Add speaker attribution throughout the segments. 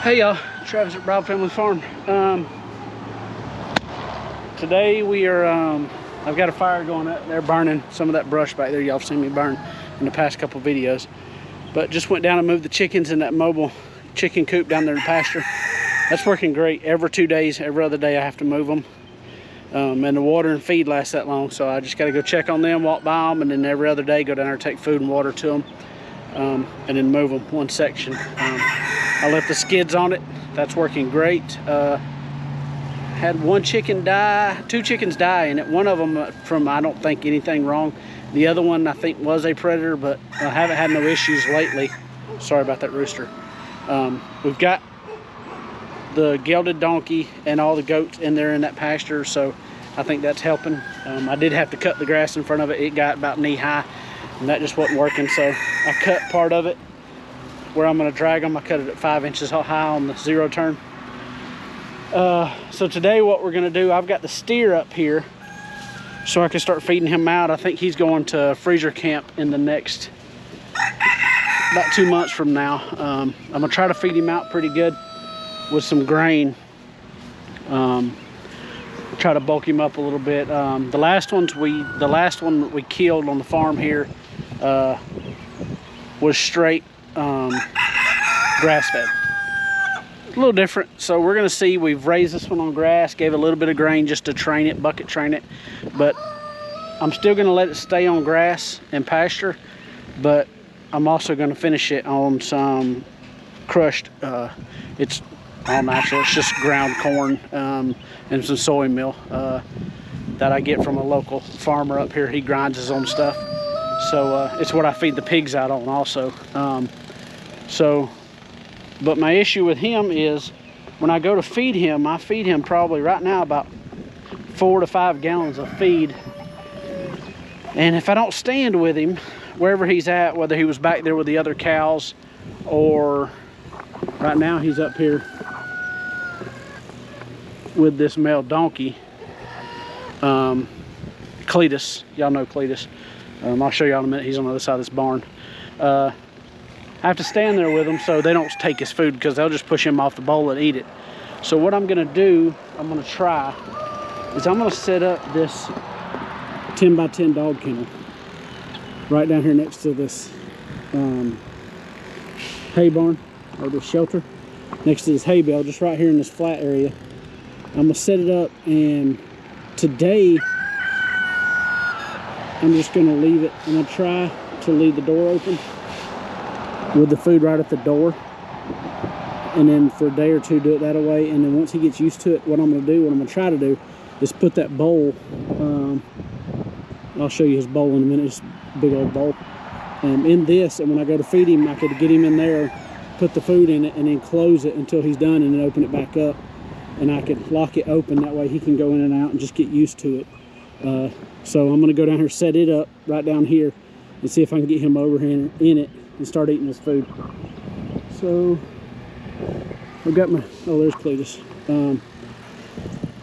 Speaker 1: Hey y'all, Travis at Broad Family Farm. Today we are, I've got a fire going up there burning some of that brush back there y'all have seen me burn in the past couple videos. But just went down and moved the chickens in that mobile chicken coop down there in the pasture. That's working great. Every 2 days, every other day I have to move them. And the water and feed lasts that long, so I just got to go check on them, walk by them, and then every other day go down there, take food and water to them, and then move them one section. I left the skids on it. That's working great. Had one chicken die, 2 chickens die in it. One of them from I don't think anything wrong. The other one I think was a predator, but I haven't had no issues lately. Sorry about that rooster. We've got the gelded donkey and all the goats in there in that pasture, so I think that's helping. I did have to cut the grass in front of it. It got about knee high, and that just wasn't working, so I cut part of it where I'm going to drag them. I cut it at 5 inches high on the zero turn. So today what we're going to do, I've got the steer up here so I can start feeding him out. I think he's going to freezer camp in the next about 2 months from now. I'm going to try to feed him out pretty good with some grain. Try to bulk him up a little bit. The last one that we killed on the farm here was straight grass fed. A little different, so we're gonna see. We've raised this one on grass, gave it a little bit of grain just to train it, bucket train it, but I'm still gonna let it stay on grass and pasture, but I'm also gonna finish it on some crushed, it's all natural, it's just ground corn and some soy meal that I get from a local farmer up here. He grinds his own stuff, so it's what I feed the pigs out on also. But my issue with him is when I go to feed him, I feed him probably right now about 4 to 5 gallons of feed. And if I don't stand with him, wherever he's at, whether he was back there with the other cows or right now he's up here with this male donkey, Cletus, y'all know Cletus. I'll show y'all in a minute. He's on the other side of this barn. I have to stand there with them so they don't take his food, because they'll just push him off the bowl and eat it. So what I'm gonna do, I'm gonna try, is I'm gonna set up this 10 by 10 dog kennel right down here next to this hay barn, or this shelter, next to this hay bale, just right here in this flat area. I'm gonna set it up, and today I'm just gonna leave it. I'm gonna try to leave the door open with the food right at the door, and then for a day or two do it that way. And then once he gets used to it, what I'm going to try to do is put that bowl, I'll show you his bowl in a minute, this big old bowl, in this, and when I go to feed him, I could get him in there, put the food in it, and then close it until he's done, and then open it back up, and I could lock it open. That way he can go in and out and just get used to it. So I'm going to go down here, set it up right down here, and see if I can get him over here in it and start eating his food. So I've got my, oh, there's Cletus.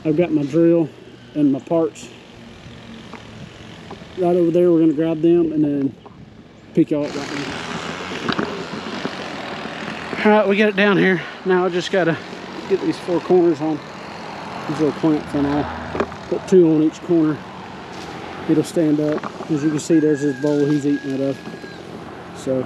Speaker 1: I've got my drill and my parts right over there. We're gonna grab them and then pick y'all up right now. All right, we got it down here. Now I just gotta get these 4 corners on these little clamps, and I'll put 2 on each corner. It'll stand up. As you can see, there's his bowl he's eating out of. So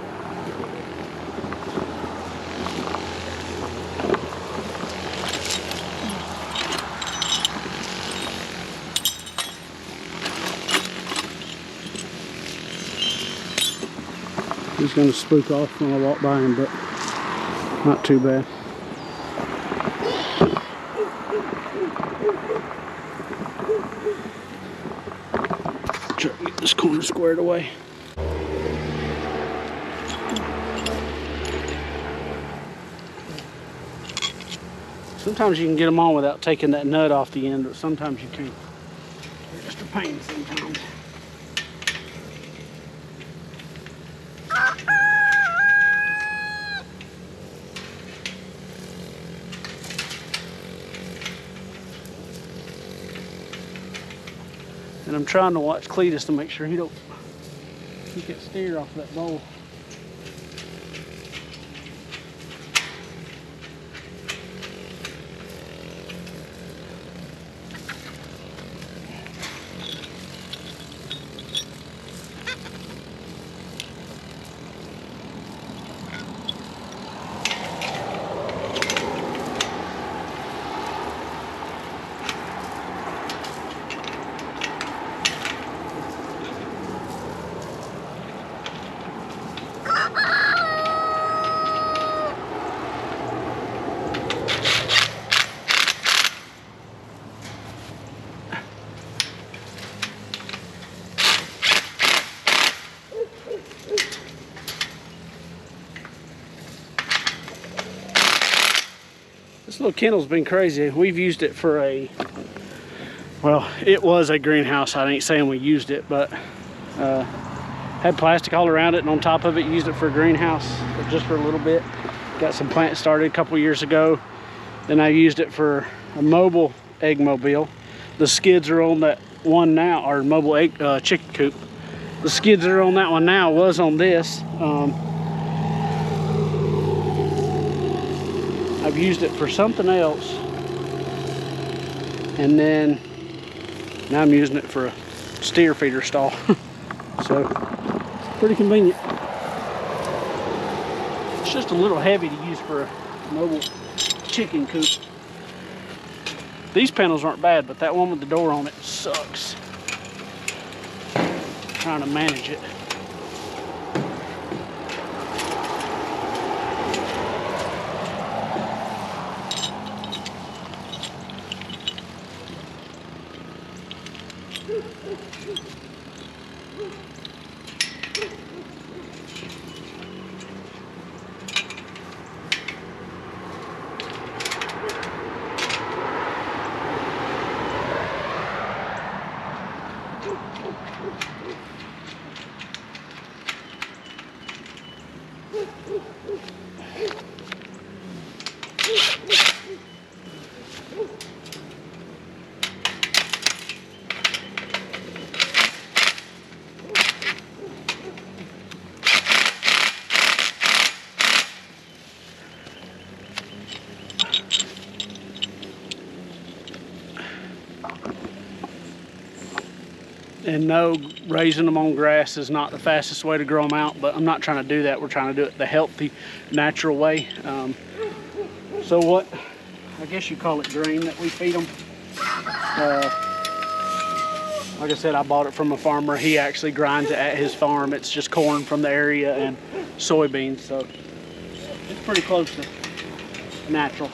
Speaker 1: he's going to spook off when I walk by him, but not too bad. Try to get this corner squared away. Sometimes you can get them on without taking that nut off the end, but sometimes you can't. They're just a pain sometimes. And I'm trying to watch Cletus to make sure he don't get steer off that bowl. This little kennel's been crazy. We've used it for a, well, it was a greenhouse. I ain't saying we used it, but had plastic all around it, and on top of it, used it for a greenhouse just for a little bit. Got some plants started a couple years ago. Then I used it for a mobile egg mobile. The skids are on that one now, our mobile egg chicken coop. The skids that are on that one now was on this. I've used it for something else, and then now I'm using it for a steer feeder stall. So pretty convenient. It's just a little heavy to use for a mobile chicken coop. These panels aren't bad, but that one with the door on it sucks. Trying to manage it. And no, raising them on grass is not the fastest way to grow them out, but I'm not trying to do that. We're trying to do it the healthy, natural way. So what, I guess you call it grain that we feed them. Like I said, I bought it from a farmer. He actually grinds it at his farm. It's just corn from the area and soybeans, so it's pretty close to natural.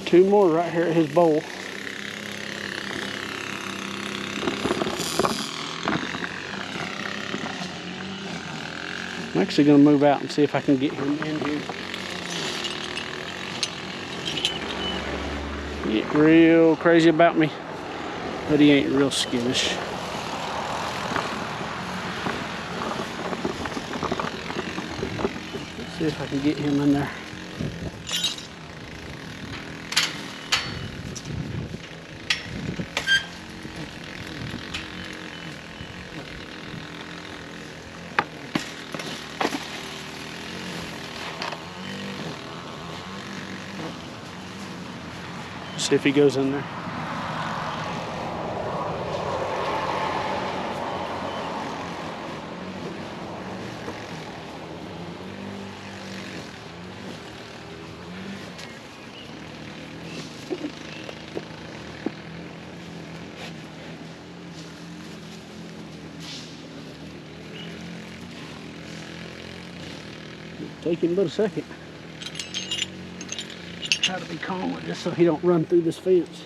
Speaker 1: Two more right here at his bowl. I'm actually going to move out and see if I can get him in here. Get real crazy about me, but he ain't real skittish. Let's see if I can get him in there. See if he goes in there. Take him but a second. Try to be calm with this so he don't run through this fence.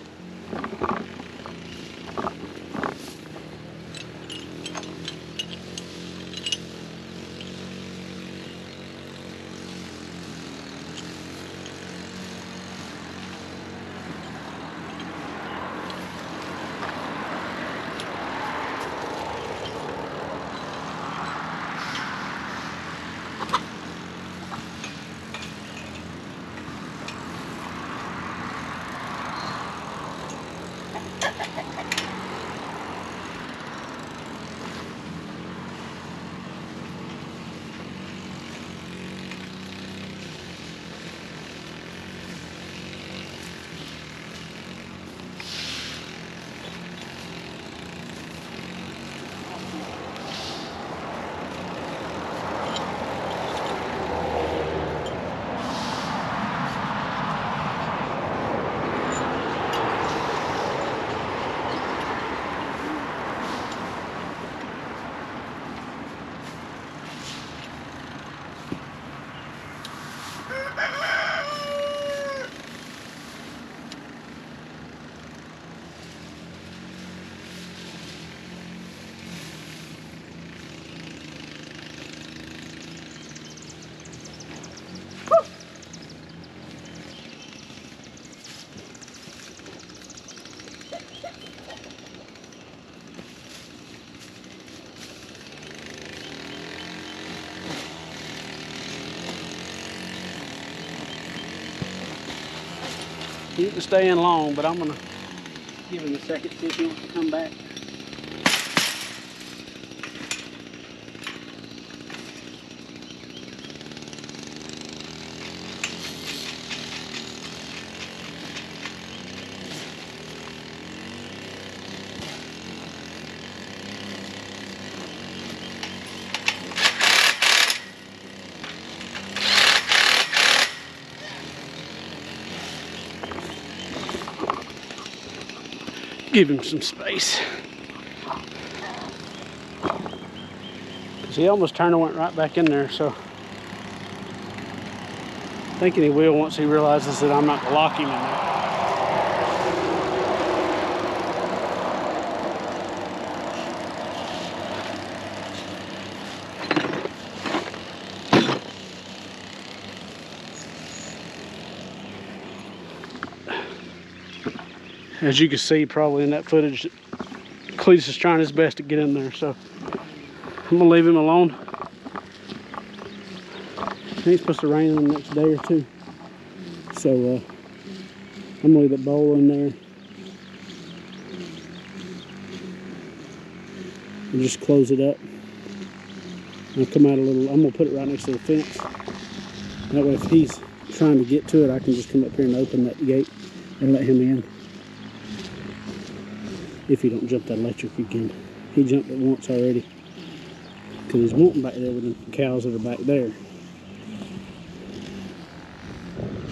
Speaker 1: He didn't stay in long, but I'm gonna give him a second, see if he wants to come back. Give him some space. Because he almost turned and went right back in there, so. Thinking he will once he realizes that I'm not gonna lock him in there. As you can see probably in that footage, Cletus is trying his best to get in there, so I'm gonna leave him alone. It ain't supposed to rain the next day or two, so I'm gonna leave that bowl in there and just close it up. I'll come out a little. I'm gonna put it right next to the fence. That way, if he's trying to get to it, I can just come up here and open that gate and let him in. If he don't jump that electric again. He jumped it once already. Because he's wanting back there with the cows that are back there.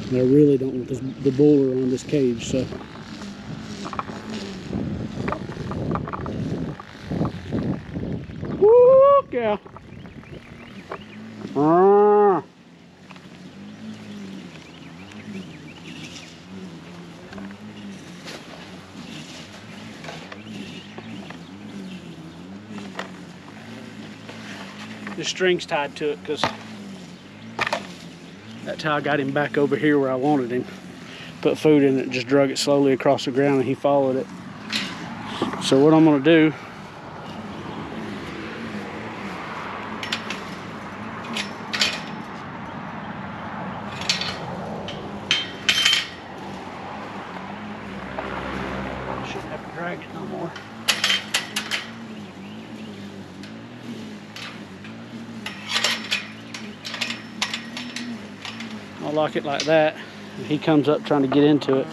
Speaker 1: And I really don't want the bull around this cage, so. Woo, cow. The string's tied to it because that's how I got him back over here where I wanted him. Put food in it, just drug it slowly across the ground, and he followed it. So what I'm gonna do, I shouldn't have to drag it no more. I'll lock it like that. If he comes up trying to get into it,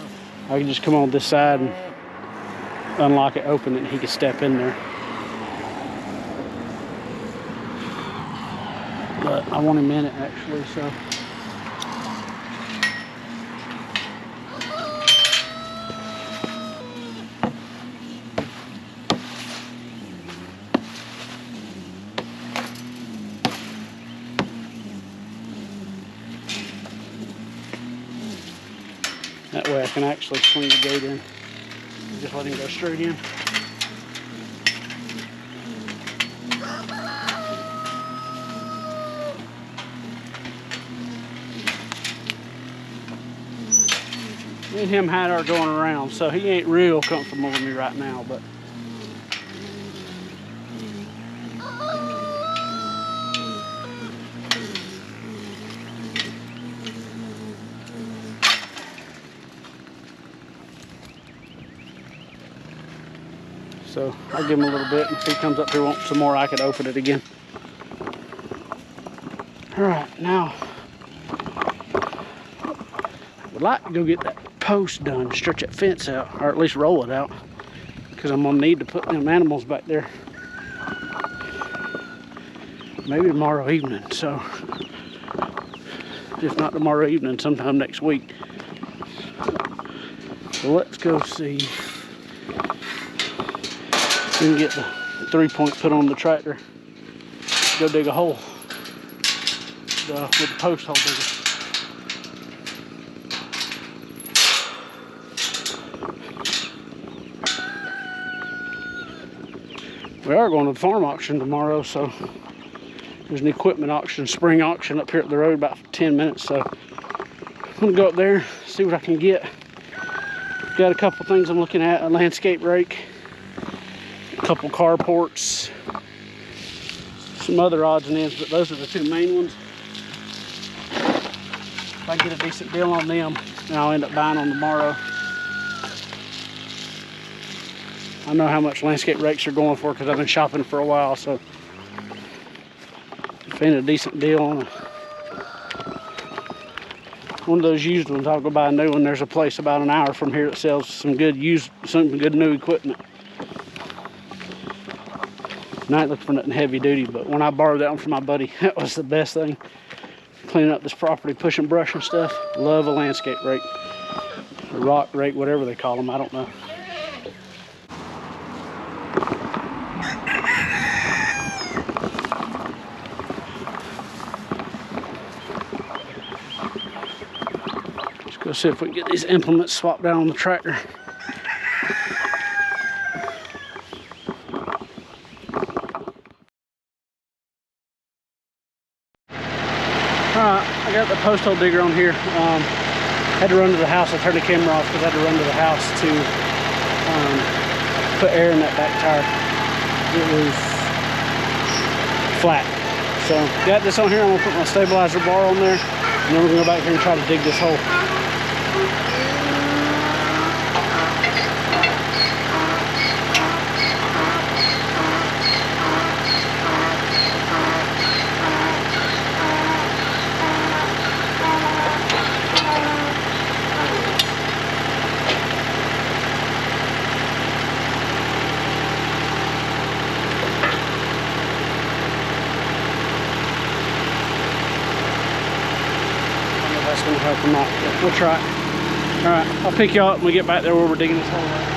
Speaker 1: I can just come on this side and unlock it, open it, and he can step in there. But I want him in it actually, so. That way I can actually swing the gate in. Just let him go straight in. Me and him had our going around, so he ain't real comfortable with me right now, but so I'll give him a little bit, and if he comes up here wanting some more, I could open it again. All right, now I would like to go get that post done, stretch that fence out, or at least roll it out, because I'm gonna need to put them animals back there. Maybe tomorrow evening, so if not tomorrow evening, sometime next week. So let's go see. We can get the 3-point put on the tractor. Go dig a hole with the post hole digger. We are going to the farm auction tomorrow, so there's an equipment auction, spring auction up here up the road, about 10 minutes. So I'm gonna go up there, see what I can get. Got a couple things I'm looking at: a landscape rake, a couple carports, some other odds and ends, but those are the two main ones. If I get a decent deal on them, then I'll end up buying them tomorrow. I know how much landscape rakes are going for because I've been shopping for a while, so if ain't a decent deal on one of those used ones, I'll go buy a new one. There's a place about an hour from here that sells some good new equipment. And I ain't looking for nothing heavy duty, but when I borrowed that one from my buddy, that was the best thing. Cleaning up this property, pushing brush and stuff. Love a landscape rake, a rock rake, whatever they call them, I don't know. Let's see if we can get these implements swapped down on the tractor. Alright, I got the post hole digger on here. Had to run to the house. I turned the camera off because I had to run to the house to put air in that back tire. It was flat. So got this on here. I'm gonna put my stabilizer bar on there, and then we're gonna go back here and try to dig this hole. That's gonna help them out. We'll try it. All right, I'll pick y'all up when we get back there where we're digging this hole out.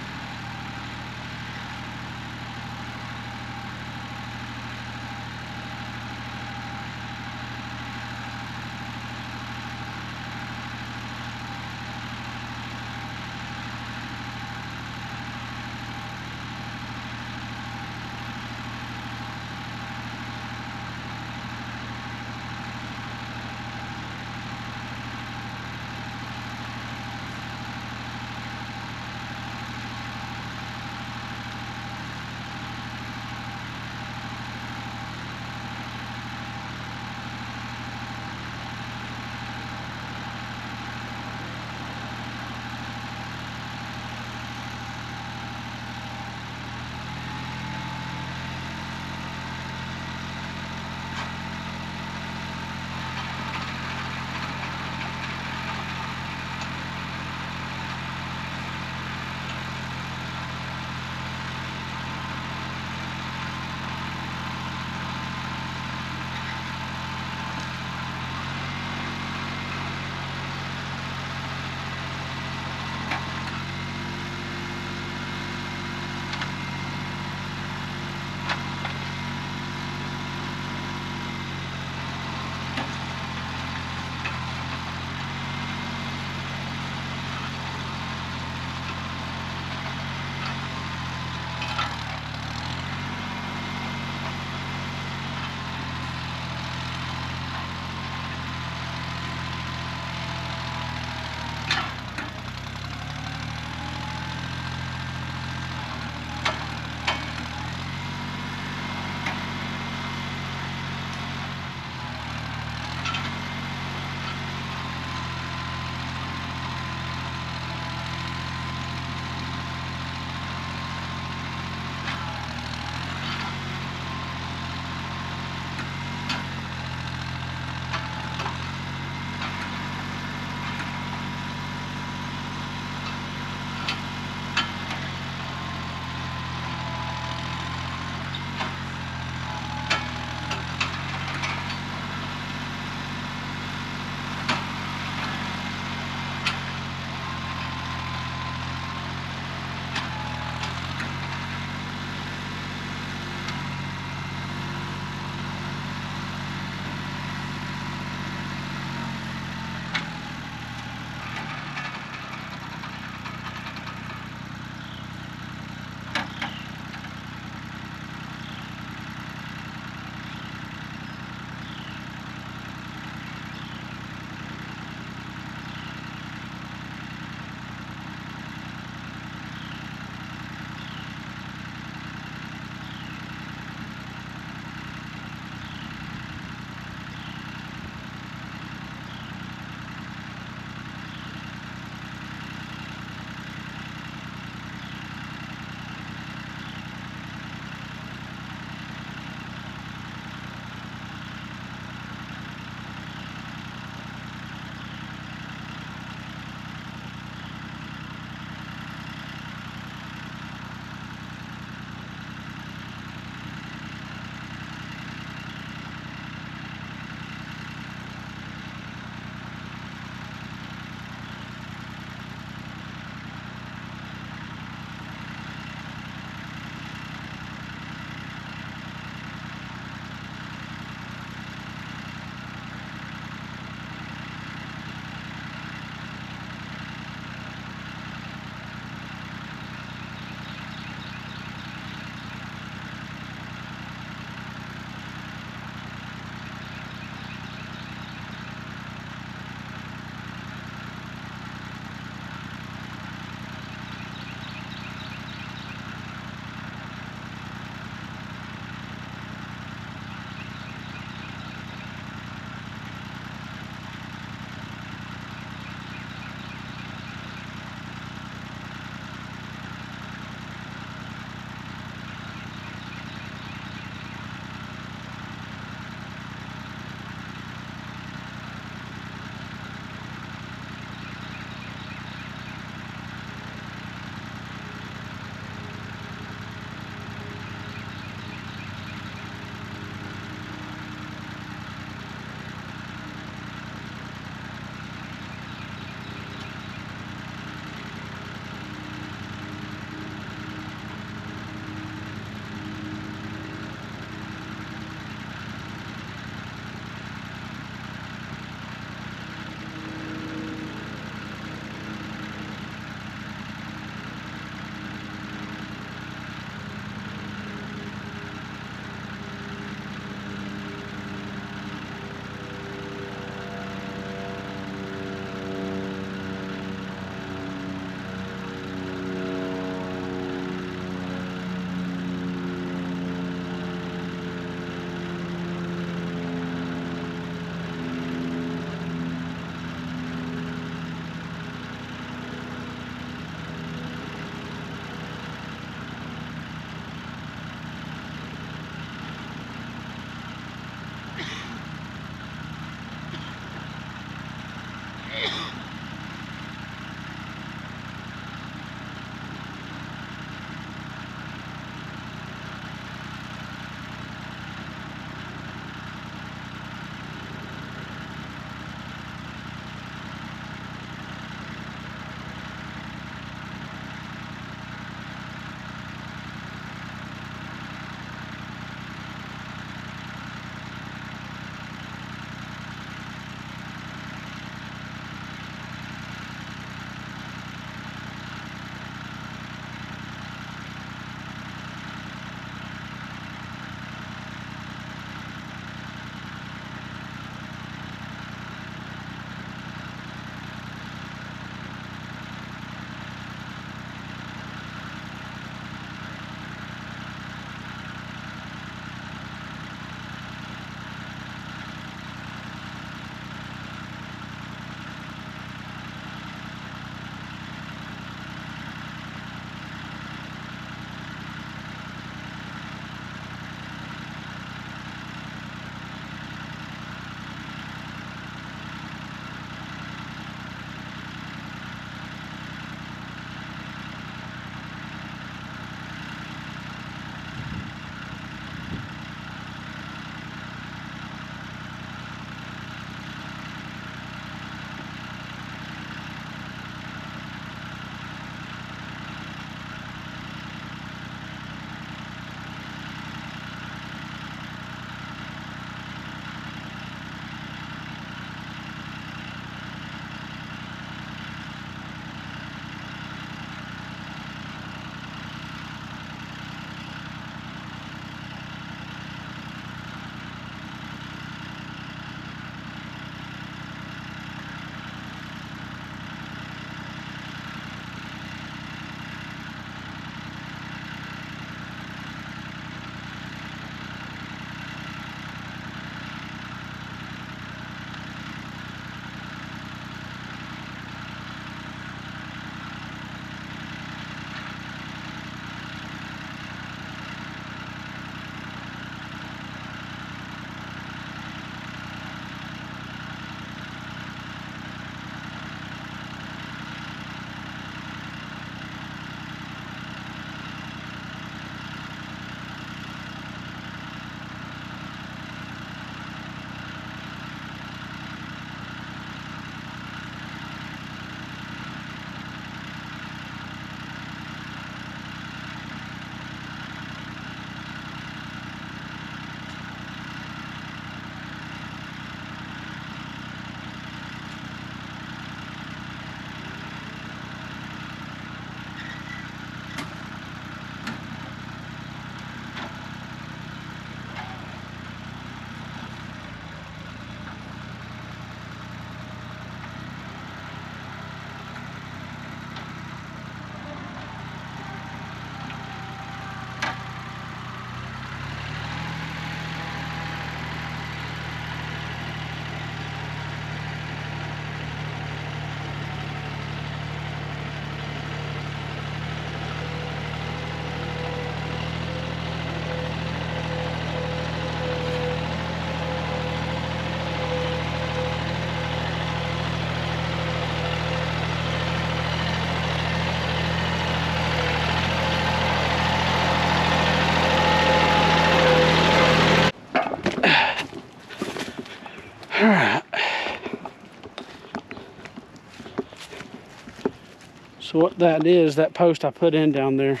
Speaker 1: So what that is, that post I put in down there,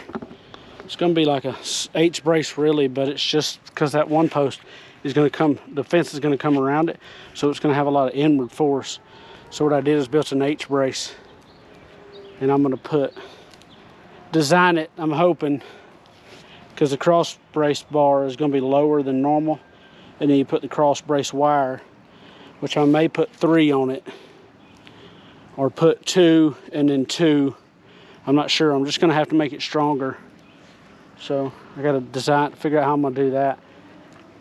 Speaker 1: it's going to be like a H brace really, but it's just because that one post is going to come, the fence is going to come around it, so it's going to have a lot of inward force. So what I did is built an H brace, and I'm going to design it, I'm hoping, because the cross brace bar is going to be lower than normal, and then you put the cross brace wire, which I may put 3 on it, or put 2 and then 2. I'm not sure. I'm just going to have to make it stronger. So I got to figure out how I'm going to do that.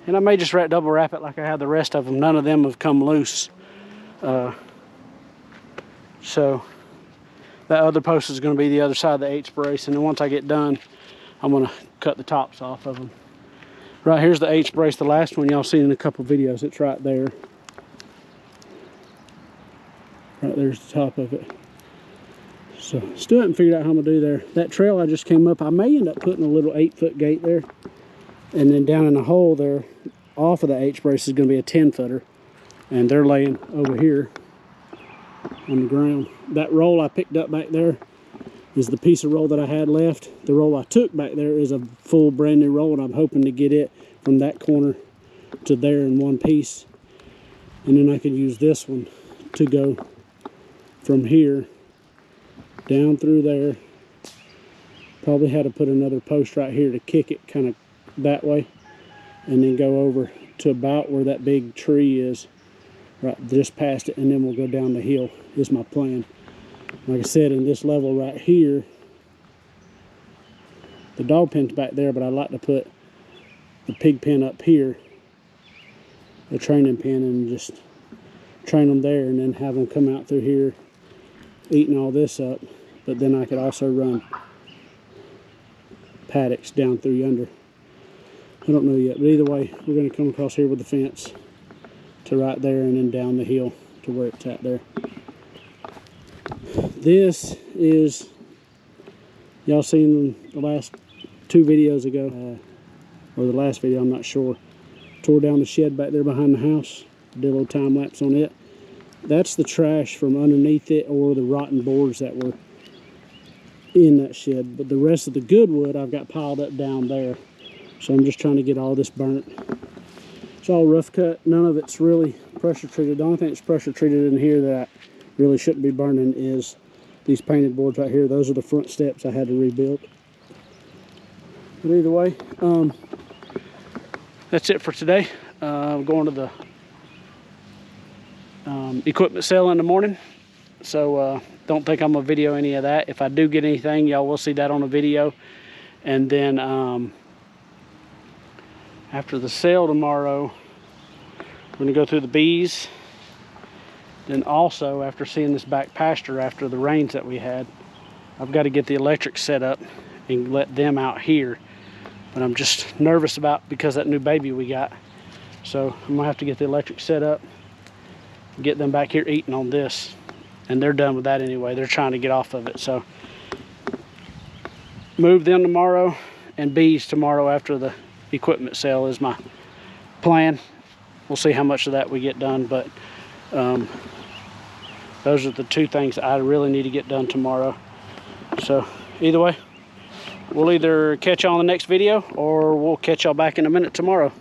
Speaker 1: And I may just double wrap it like I have the rest of them. None of them have come loose. So that other post is going to be the other side of the H brace. And then once I get done, I'm going to cut the tops off of them. Right here's the H brace, the last one y'all seen in a couple videos. It's right there. Right there's the top of it. So still haven't figured out how I'm gonna do there. That trail I just came up, I may end up putting a little 8-foot gate there, and then down in the hole there off of the H brace is gonna be a 10-footer, and they're laying over here on the ground. That roll I picked up back there is the piece of roll that I had left. The roll I took back there is a full brand new roll, and I'm hoping to get it from that corner to there in one piece, and then I could use this one to go from here down through there. Probably had to put another post right here to kick it kind of that way, and then go over to about where that big tree is, right just past it, and then we'll go down the hill is my plan. Like I said, in this level right here, the dog pen's back there, but I'd like to put the pig pen up here, the training pen, and just train them there, and then have them come out through here eating all this up. But then I could also run paddocks down through yonder. I don't know yet, but either way, we're going to come across here with the fence to right there, and then down the hill to where it's at there. This is, y'all seen the last 2 videos ago, or the last video, I'm not sure. Tore down the shed back there behind the house. Did a little time lapse on it. That's the trash from underneath it, or the rotten boards that were in that shed. But the rest of the good wood I've got piled up down there. So I'm just trying to get all this burnt. It's all rough cut. None of it's really pressure treated. The only thing that's pressure treated in here that I really shouldn't be burning is these painted boards right here. Those are the front steps I had to rebuild. But either way, that's it for today. I'm going to the equipment sale in the morning, so don't think I'm gonna video any of that. If I do get anything, y'all will see that on a video. And then after the sale tomorrow, we're gonna go through the bees. Then also, after seeing this back pasture after the rains that we had, I've got to get the electric set up and let them out here. But I'm just nervous about, because that new baby we got. So I'm gonna have to get the electric set up, get them back here eating on this, and they're done with that anyway. They're trying to get off of it. So move them tomorrow, and bees tomorrow after the equipment sale is my plan. We'll see how much of that we get done, but those are the 2 things I really need to get done tomorrow. So either way, we'll either catch y'all on the next video, or we'll catch y'all back in a minute tomorrow.